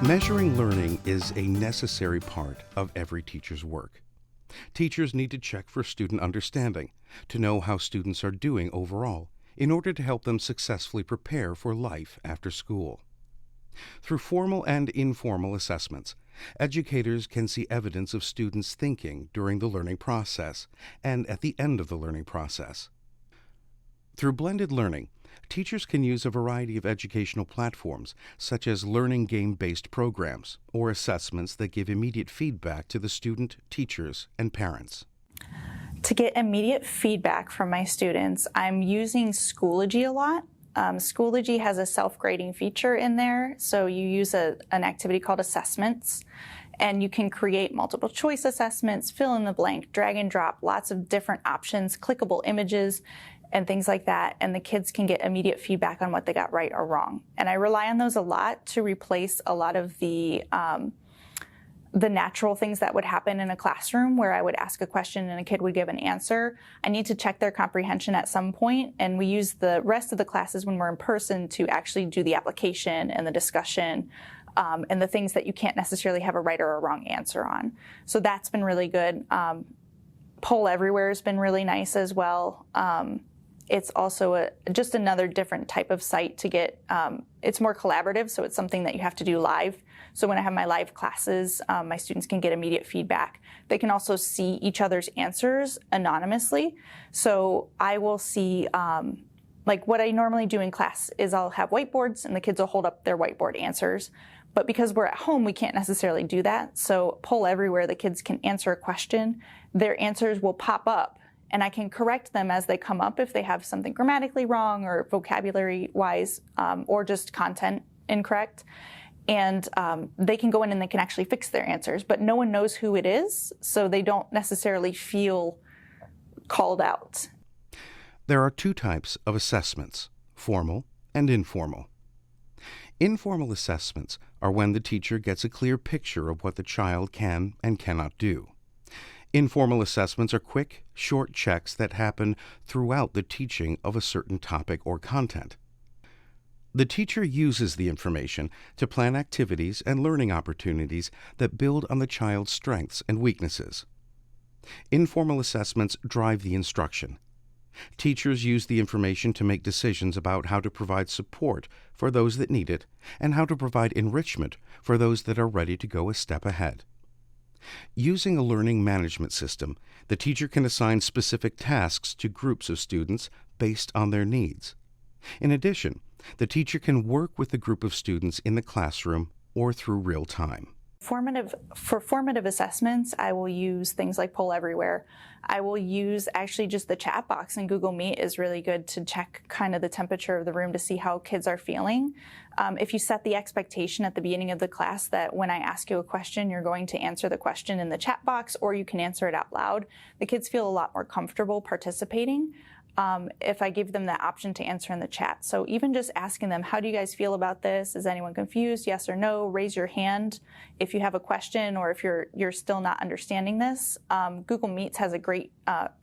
Measuring learning is a necessary part of every teacher's work. Teachers need to check for student understanding, to know how students are doing overall, in order to help them successfully prepare for life after school. Through formal and informal assessments, educators can see evidence of students' thinking during the learning process and at the end of the learning process. Through blended learning, teachers can use a variety of educational platforms, such as learning game-based programs or assessments that give immediate feedback to the student, teachers, and parents. To get immediate feedback from my students, I'm using Schoology a lot. Schoology has a self-grading feature in there, so you use an activity called assessments, and you can create multiple choice assessments, fill in the blank, drag and drop, lots of different options, clickable images, and things like that, and the kids can get immediate feedback on what they got right or wrong. And I rely on those a lot to replace a lot of the natural things that would happen in a classroom where I would ask a question and a kid would give an answer. I need to check their comprehension at some point, and we use the rest of the classes when we're in person to actually do the application and the discussion and the things that you can't necessarily have a right or a wrong answer on. So that's been really good. Poll Everywhere has been really nice as well. It's also just another different type of site to get, it's more collaborative, so it's something that you have to do live. So when I have my live classes, my students can get immediate feedback. They can also see each other's answers anonymously. So I will see, like what I normally do in class is I'll have whiteboards and the kids will hold up their whiteboard answers. But because we're at home, we can't necessarily do that. So Poll Everywhere, the kids can answer a question, their answers will pop up, and I can correct them as they come up if they have something grammatically wrong or vocabulary-wise or just content incorrect. And they can go in and they can actually fix their answers, but no one knows who it is, so they don't necessarily feel called out. There are two types of assessments, formal and informal. Informal assessments are when the teacher gets a clear picture of what the child can and cannot do. Informal assessments are quick, short checks that happen throughout the teaching of a certain topic or content. The teacher uses the information to plan activities and learning opportunities that build on the child's strengths and weaknesses. Informal assessments drive the instruction. Teachers use the information to make decisions about how to provide support for those that need it and how to provide enrichment for those that are ready to go a step ahead. Using a learning management system, the teacher can assign specific tasks to groups of students based on their needs. In addition, the teacher can work with the group of students in the classroom or through real time. For formative assessments, I will use things like Poll Everywhere. I will use actually just the chat box in Google Meet is really good to check kind of the temperature of the room to see how kids are feeling. If you set the expectation at the beginning of the class that when I ask you a question, you're going to answer the question in the chat box or you can answer it out loud, the kids feel a lot more comfortable participating. If I give them that option to answer in the chat. So even just asking them, how do you guys feel about this? Is anyone confused? Yes or no? Raise your hand if you have a question or if you're still not understanding this. Google Meets has a great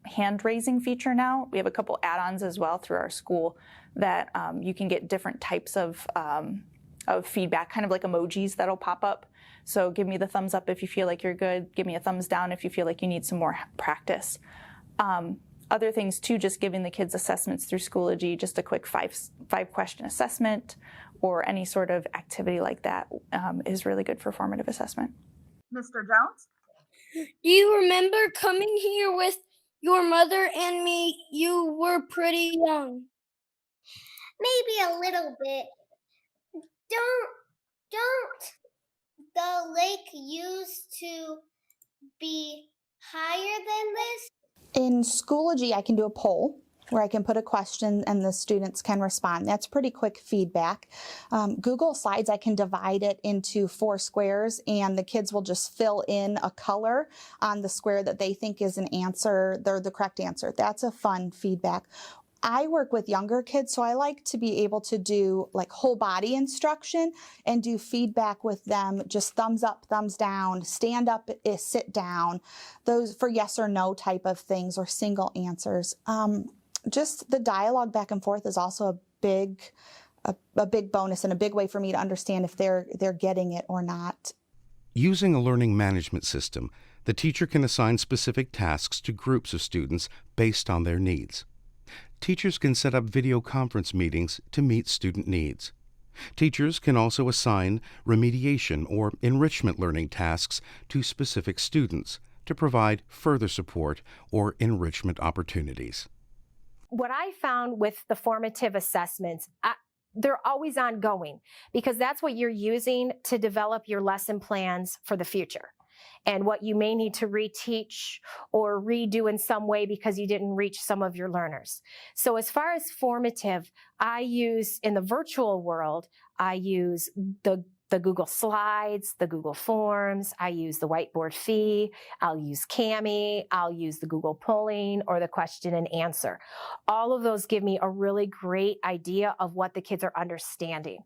hand raising feature now. We have a couple add-ons as well through our school that you can get different types of feedback, kind of like emojis that'll pop up. So give me the thumbs up if you feel like you're good. Give me a thumbs down if you feel like you need some more practice. Other things too, just giving the kids assessments through Schoology, just a quick five question assessment or any sort of activity like that is really good for formative assessment. Mr. Jones? Do you remember coming here with your mother and me? You were pretty young. Maybe a little bit. Don't the lake used to be higher than this? In Schoology, I can do a poll where I can put a question and the students can respond. That's pretty quick feedback. Google Slides, I can divide it into 4 squares and the kids will just fill in a color on the square that they think is an answer, the correct answer. That's a fun feedback. I work with younger kids, so I like to be able to do like whole body instruction and do feedback with them, just thumbs up, thumbs down, stand up, sit down, those for yes or no type of things or single answers. Just the dialogue back and forth is also a big a big bonus and a big way for me to understand if they're getting it or not. Using a learning management system, the teacher can assign specific tasks to groups of students based on their needs. Teachers can set up video conference meetings to meet student needs. Teachers can also assign remediation or enrichment learning tasks to specific students to provide further support or enrichment opportunities. What I found with the formative assessments, they're always ongoing because that's what you're using to develop your lesson plans for the future and what you may need to reteach or redo in some way because you didn't reach some of your learners. So as far as formative, I use in the virtual world, I use the Google Slides, the Google Forms, I use the whiteboard fee, I'll use Kami, I'll use the Google Polling or the question and answer. All of those give me a really great idea of what the kids are understanding.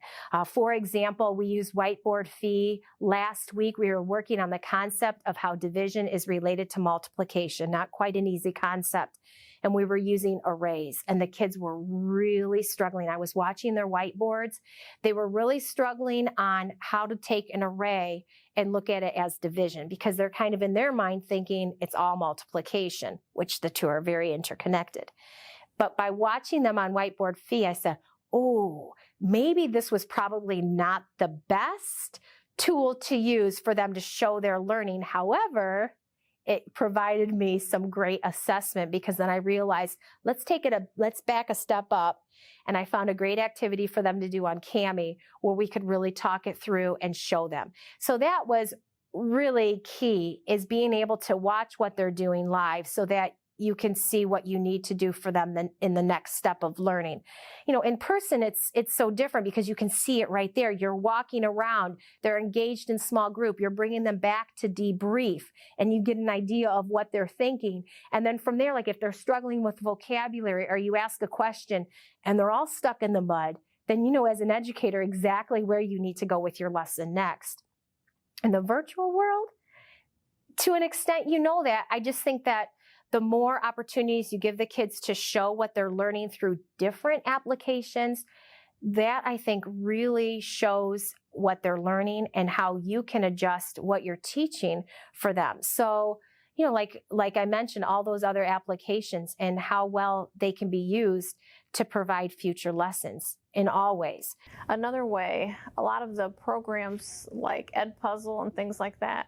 For example, we use whiteboard fee. Last week, we were working on the concept of how division is related to multiplication, not quite an easy concept. And we were using arrays, and the kids were really struggling. I was watching their whiteboards. They were really struggling on how to take an array and look at it as division because they're kind of in their mind thinking it's all multiplication, which the two are very interconnected. But by watching them on whiteboard fee, I said, oh, maybe this was probably not the best tool to use for them to show their learning. However, it provided me some great assessment because then I realized, let's back a step up. And I found a great activity for them to do on Kami where we could really talk it through and show them. So that was really key, is being able to watch what they're doing live so that you can see what you need to do for them in the next step of learning. You know, in person, it's so different because you can see it right there. You're walking around, they're engaged in small group, you're bringing them back to debrief, and you get an idea of what they're thinking. And then from there, like if they're struggling with vocabulary or you ask a question and they're all stuck in the mud, then you know as an educator exactly where you need to go with your lesson next. In the virtual world, to an extent, you know that. I just think that the more opportunities you give the kids to show what they're learning through different applications, that I think really shows what they're learning and how you can adjust what you're teaching for them. So, you know, like I mentioned, all those other applications and how well they can be used to provide future lessons in all ways. Another way, a lot of the programs like Edpuzzle and things like that,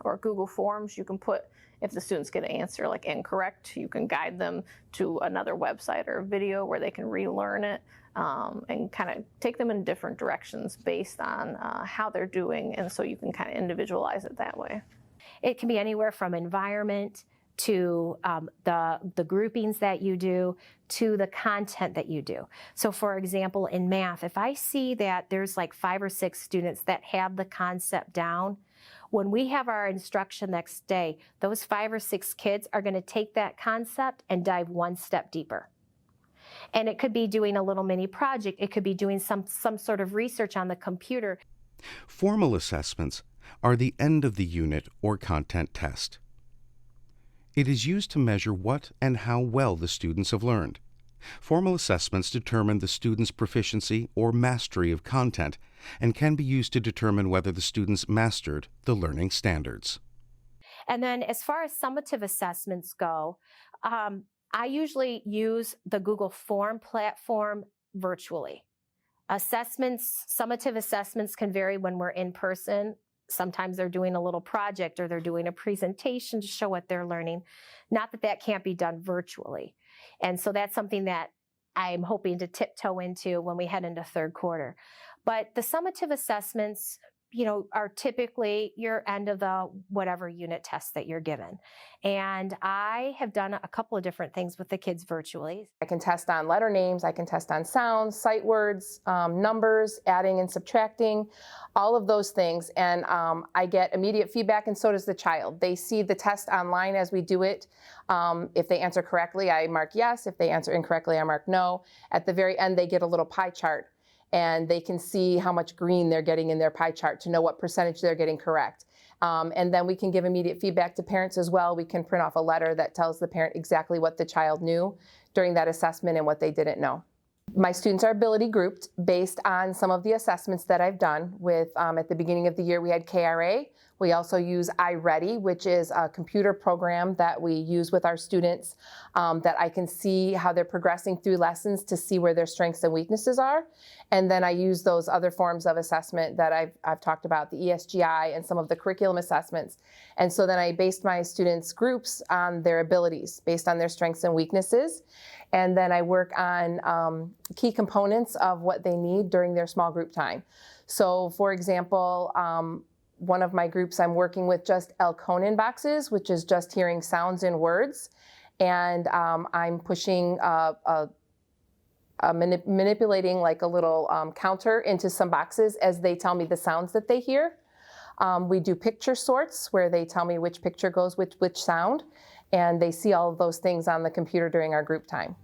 or Google Forms, you can put, if the students get an answer like incorrect, you can guide them to another website or a video where they can relearn it and kind of take them in different directions based on how they're doing. And so you can kind of individualize it that way. It can be anywhere from environment to the groupings that you do, to the content that you do. So for example, in math, if I see that there's like 5 or 6 students that have the concept down, when we have our instruction next day, those 5 or 6 kids are going to take that concept and dive one step deeper. And it could be doing a little mini project. It could be doing some sort of research on the computer. Formal assessments are the end of the unit or content test. It is used to measure what and how well the students have learned. Formal assessments determine the student's proficiency or mastery of content and can be used to determine whether the students mastered the learning standards. And then as far as summative assessments go, I usually use the Google Form platform virtually. Summative assessments can vary when we're in person. Sometimes they're doing a little project or they're doing a presentation to show what they're learning. Not that that can't be done virtually. And so that's something that I'm hoping to tiptoe into when we head into third quarter. But the summative assessments, you know, are typically your end of the whatever unit test that you're given. And I have done a couple of different things with the kids virtually. I can test on letter names, I can test on sounds, sight words, numbers, adding and subtracting, all of those things. And I get immediate feedback, and so does the child. They see the test online as we do it. If they answer correctly, I mark yes. If they answer incorrectly, I mark no. At the very end, they get a little pie chart, and they can see how much green they're getting in their pie chart to know what percentage they're getting correct. And then we can give immediate feedback to parents as well. We can print off a letter that tells the parent exactly what the child knew during that assessment and what they didn't know. My students are ability grouped based on some of the assessments that I've done with, at the beginning of the year we had KRA. We also use iReady, which is a computer program that we use with our students that I can see how they're progressing through lessons to see where their strengths and weaknesses are. And then I use those other forms of assessment that I've talked about, the ESGI and some of the curriculum assessments. And so then I based my students' groups on their abilities, based on their strengths and weaknesses. And then I work on key components of what they need during their small group time. So for example, one of my groups I'm working with just Elkonin boxes, which is just hearing sounds in words. And I'm pushing, manipulating like a little counter into some boxes as they tell me the sounds that they hear. We do picture sorts where they tell me which picture goes with which sound. And they see all of those things on the computer during our group time.